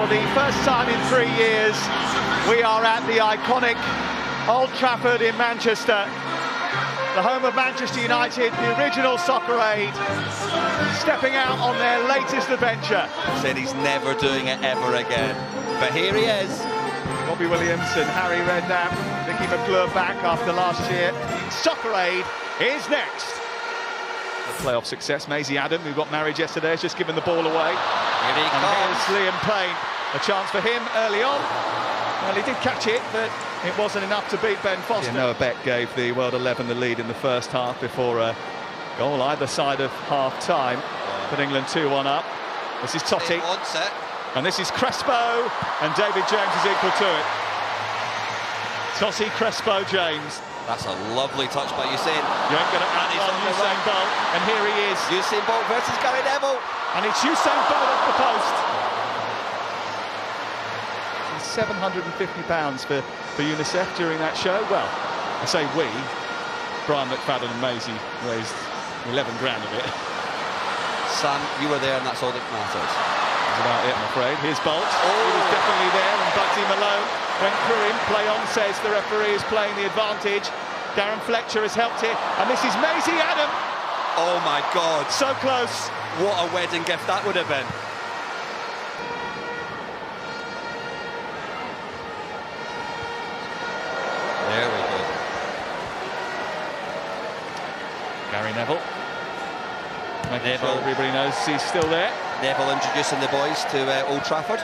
the first time in 3 years, we are at the iconic Old Trafford in Manchester, the home of Manchester United, the original soccer aid, stepping out on their latest adventure. Said he's never doing it ever again, but here he is. Robbie Williams and Harry Redknapp, Nicky McClure back after last year. Soccer aid is next. The playoff success, Messi Adam, who got married yesterday, has just given the ball away. Here he comes. Here's Liam Payne, a chance for him early on. Well, he did catch it, but it wasn't enough to beat Ben Foster. Noah Beck gave the World 11 the lead in the first half before a goal either side of half-time. Put England 2-1 up. This is Totti. And this is Crespo, and David James is equal to it. Totti, Crespo, James. That's a lovely touch by Usain. You ain't going to outrun Usain Bolt, and here he is. Usain Bolt versus Gary Neville. And it's Usain Bolt off the post. £750 for Unicef during that show. Well, I say we. Brian McFadden and Maisie raised 11 grand of it. Sam, you were there, and that's all that matters. That's about it, I'm afraid. Here's Bolt. He was definitely there, and Bugsy Malone went through him. Play on, says the referee is playing the advantage. Darren Fletcher has helped here, and this is Messi Adam. Oh my God. So close. What a wedding gift that would have been. There we go. Gary Neville. Making sure everybody knows he's still there. Neville introducing the boys to Old Trafford.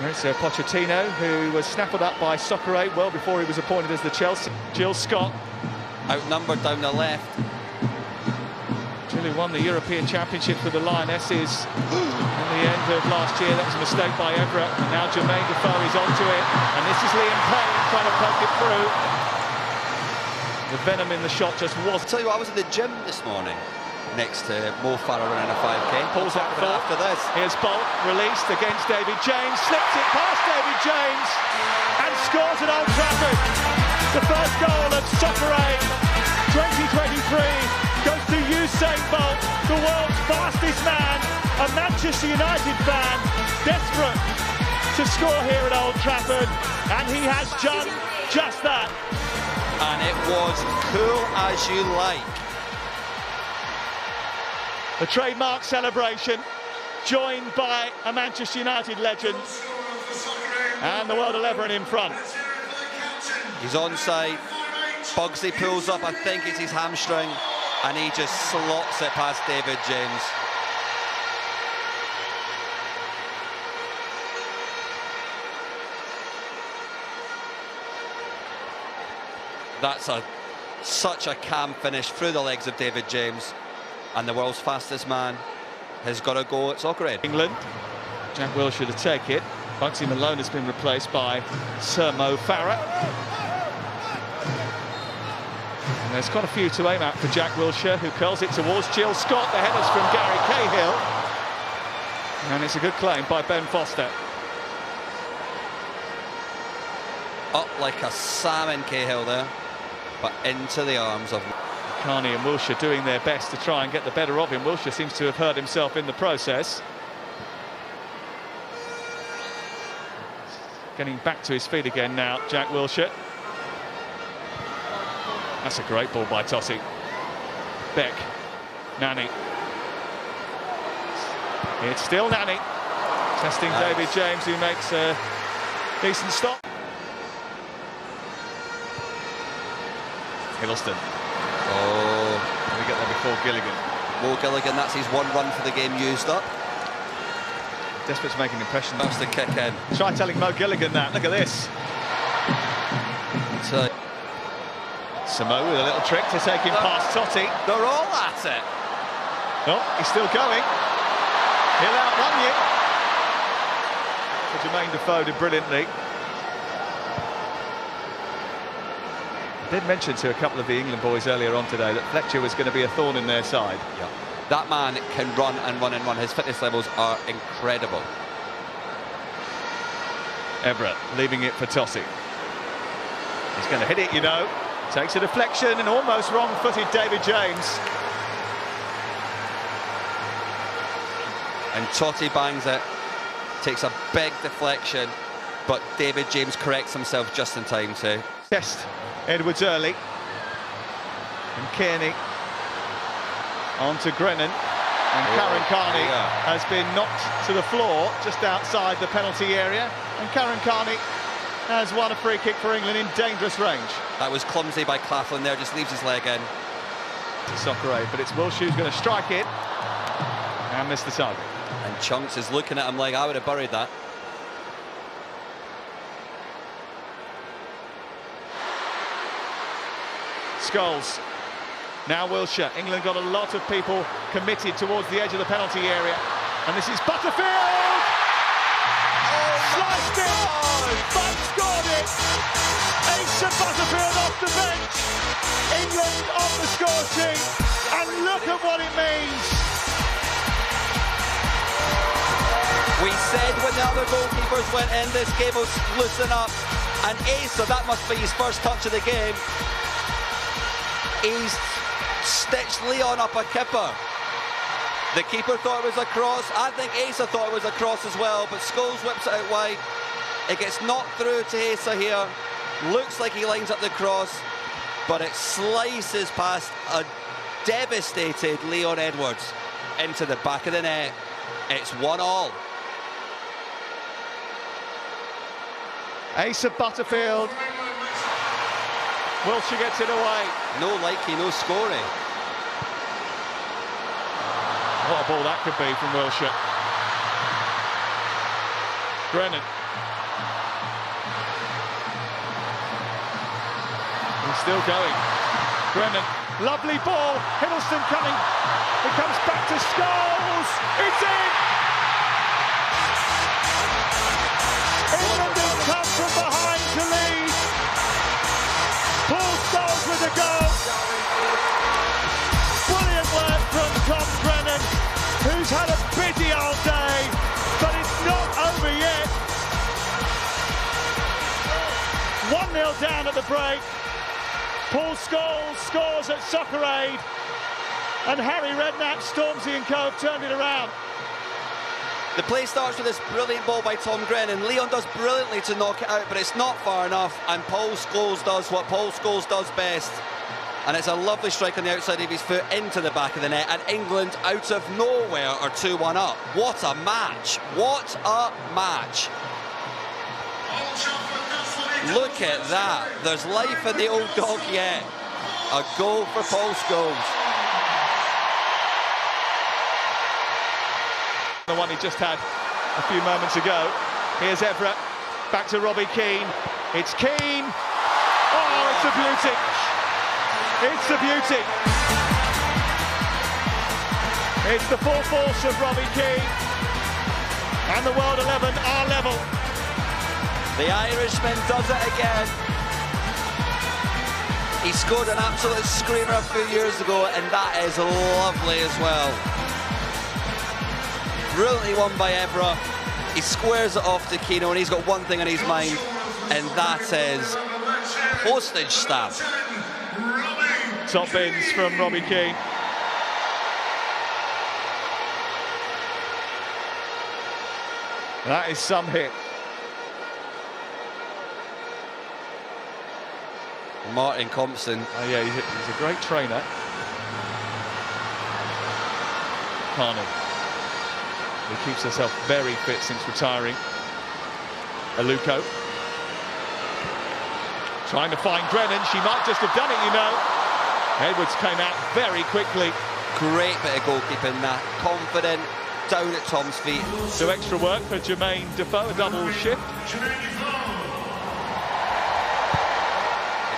It's Pochettino, who was snaffled up by Soccer Aid well before he was appointed as the Chelsea. Jill Scott. Outnumbered down the left. Jill, who won the European Championship for the Lionesses in the end of last year. That was a mistake by Everett. And now Jermaine Defoe is onto it. And this is Liam Payne trying to poke it through. The venom in the shot just was. I'll tell you what, I was in the gym this morning next to Mo Farah running a 5k. Pulls that thought. After this. Here's Bolt, released against David James, slips it past David James and scores at Old Trafford. The first goal of Soccer Aid 2023 goes to Usain Bolt, the world's fastest man, a Manchester United fan, desperate to score here at Old Trafford, and he has done just that. And it was cool as you like. The trademark celebration, joined by a Manchester United legend, and the World 11 in front. He's onside. Bugsy pulls up, I think it's his hamstring, and he just slots it past David James. That's such a calm finish through the legs of David James. And the world's fastest man has got to go at Soccer Aid. England. Jack Wilshere to take it. Bugsy Malone has been replaced by Sir Mo Farah. And there's quite a few to aim at for Jack Wilshere, who curls it towards Jill Scott. The header's from Gary Cahill. And it's a good claim by Ben Foster. Up like a salmon, Cahill there, but into the arms of Carney and Wilshere doing their best to try and get the better of him. Wilshere seems to have hurt himself in the process. Getting back to his feet again now, Jack Wilshere. That's a great ball by Totti. Beck. Nani. It's still Nani. Testing David James, who makes a decent stop. Hiddleston. Oh, we get there before Gilligan. Mo Gilligan, that's his one run for the game used up. Desperate to make an impression. That's the kick in. Try telling Mo Gilligan that. Look at this. Samo with a little trick to take him past Totti. They're all at it. Oh, he's still going. He'll outrun you. So Jermaine Defoe did brilliantly. I did mention to a couple of the England boys earlier on today that Fletcher was going to be a thorn in their side. Yeah. That man can run and run and run. His fitness levels are incredible. Everett leaving it for Totti. He's going to hit it, you know. Takes a deflection and almost wrong-footed David James. And Totti bangs it, takes a big deflection, but David James corrects himself just in time too. Test Edwards early. And Kearney on to Grennan. And Karen Carney has been knocked to the floor just outside the penalty area. And Karen Carney has won a free kick for England in dangerous range. That was clumsy by Claflin there, just leaves his leg in. Soccer aid, but it's Wilshere who's going to strike it and miss the target. And Chunks is looking at him like, I would have buried that. Scholes. Now Wilshere. England got a lot of people committed towards the edge of the penalty area. And this is Butterfield! Sliced it! But scored it! Asa Butterfield off the bench. England on the score sheet. And look at what it means. We said when the other goalkeepers went in, this game will loosen up. And Asa, that must be his first touch of the game. He's stitched Leon up a kipper. The keeper thought it was a cross. I think Asa thought it was a cross as well, but Scholes whips it out wide. It gets knocked through to Asa here. Looks like he lines up the cross, but it slices past a devastated Leon Edwards into the back of the net. It's 1-1. Asa Butterfield. Wilshere gets it away. No likey, no scoring. What a ball that could be from Wilshere. Grennan. He's still going. Grennan, lovely ball. Hiddleston coming. It comes back to Scholes. It's in! England has come from behind to lead. Paul Scholes with a goal. Brilliant work from Tom Grennan, who's had a busy old day, but it's not over yet. 1-0 down at the break. Paul Scholes scores at Soccer Aid, and Harry Redknapp, Stormzy and Co have turned it around. The play starts with this brilliant ball by Tom Grennan. Leon does brilliantly to knock it out, but it's not far enough, and Paul Scholes does what Paul Scholes does best. And it's a lovely strike on the outside of his foot into the back of the net, and England, out of nowhere, are 2-1 up. What a match! What a match! Look at that. There's life in the old dog yet. A goal for Paul Scholes. The one he just had a few moments ago. Here's Evra, back to Robbie Keane. It's Keane. Oh, it's a beauty. It's a beauty. It's the full force of Robbie Keane. And the World 11 are level. The Irishman does it again. He scored an absolute screamer a few years ago, and that is lovely as well. Brilliantly won by Evra. He squares it off to Keno, and he's got one thing on his mind, and that is postage stamp. Top bins from Robbie Keane. That is some hit. Martin Compson. Oh yeah, he's a great trainer. Carney. He keeps herself very fit since retiring. Aluko. Trying to find Grennan. She might just have done it, you know. Edwards came out very quickly. Great bit of goalkeeping that. Confident, down at Tom's feet. So extra work for Jermaine Defoe, a double shift.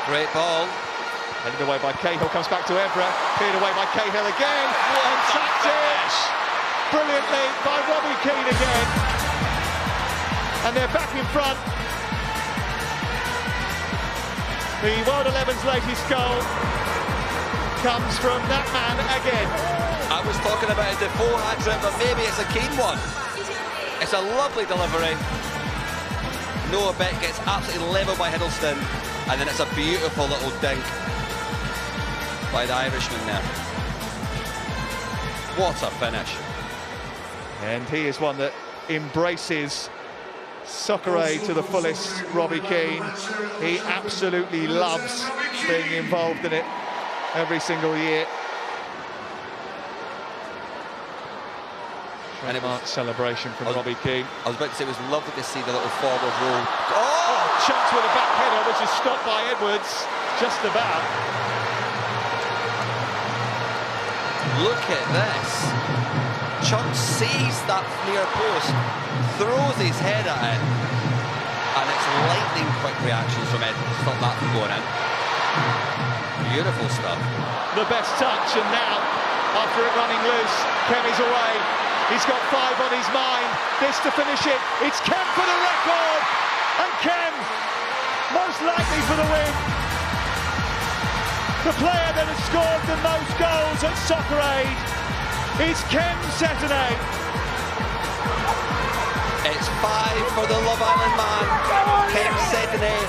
Great ball. Headed away by Cahill, comes back to Evra. Cleared away by Cahill again. And tapped it brilliantly by Robbie Keane again. And they're back in front. The World 11's latest goal comes from that man again. I was talking about a Defoe hat-trick, but maybe it's a Keane one. It's a lovely delivery. Noah Beck gets absolutely levelled by Hiddleston, and then it's a beautiful little dink by the Irishman there. What a finish. And he is one that embraces soccer aid to the fullest, Robbie Keane. He absolutely loves being involved in it every single year. And it was celebration from Robbie Keane. I was about to say it was lovely to see the little forward roll. Oh, Chunks with a back header, which is stopped by Edwards, just about. Look at this. Chunks sees that near post, throws his head at it, and it's lightning quick reactions from Edwards to stop that from going in. Beautiful stuff. The best touch, and now, after it running loose, Kemi's away. He's got 5 on his mind. This to finish it. It's Kem for the record, and Kem, most likely for the win. The player that has scored the most goals at Soccer Aid is Kem Setonay. It's 5 for the Love Island man. Kem Setonay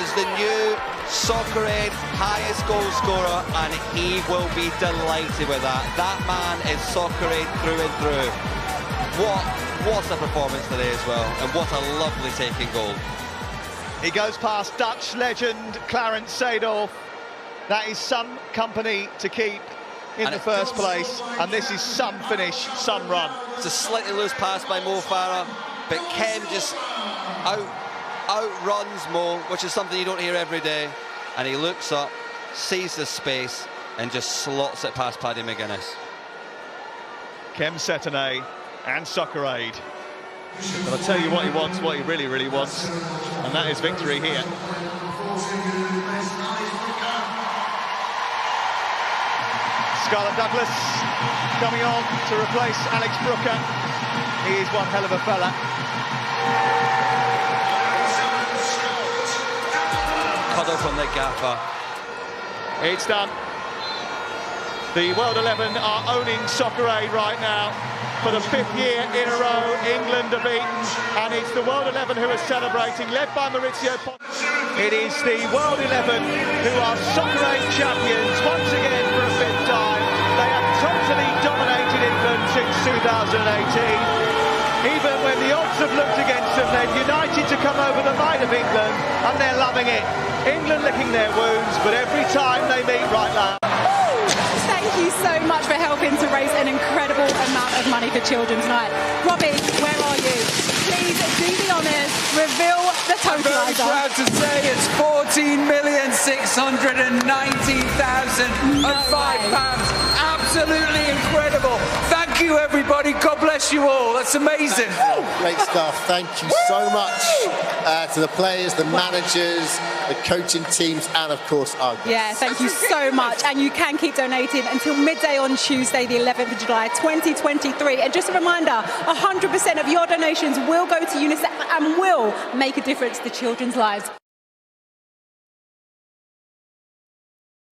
is the new Soccer Aid highest goal scorer, and he will be delighted with that. That man is Soccer Aid through and through. What a performance today as well, and what a lovely taking goal. He goes past Dutch legend Clarence Seedorf. That is some company to keep in the first place, and this is some finish, some run. It's a slightly loose pass by Mo Farah, but Kem just outruns Mo, which is something you don't hear every day, and he looks up, sees the space, and just slots it past Paddy McGuinness. Kem Setonay and Soccer Aid. But I'll tell you what he wants, what he really, really wants, and that is victory here. Scarlett Douglas coming on to replace Alex Brooker. He is one hell of a fella. Cuddle from the gaffer. It's done. The World 11 are owning Soccer Aid right now. For the 5th year in a row, England are beaten, and it's the World 11 who are celebrating, led by Maurizio Pochettino. It is the World 11 who are Soccer Aid champions once again for a 5th time. They have totally dominated England since 2018. Even when the odds have looked against them, they've united to come over the might of England, and they're loving it. England licking their wounds, but every time they meet right now. Thank you so much for helping to raise an incredible amount of money for children tonight. Robbie, where are you? Please do the honours, reveal the totaliser. I'm very proud to say it's £14,619,005. Absolutely incredible. Thank you, everybody. God bless you all. That's amazing. Great stuff. Thank you so much to the players, the managers, the coaching teams, and of course our guests. Yeah, thank you so much. And you can keep donating until midday on Tuesday, the 11th of July, 2023. And just a reminder, 100% of your donations will go to UNICEF and will make a difference to children's lives.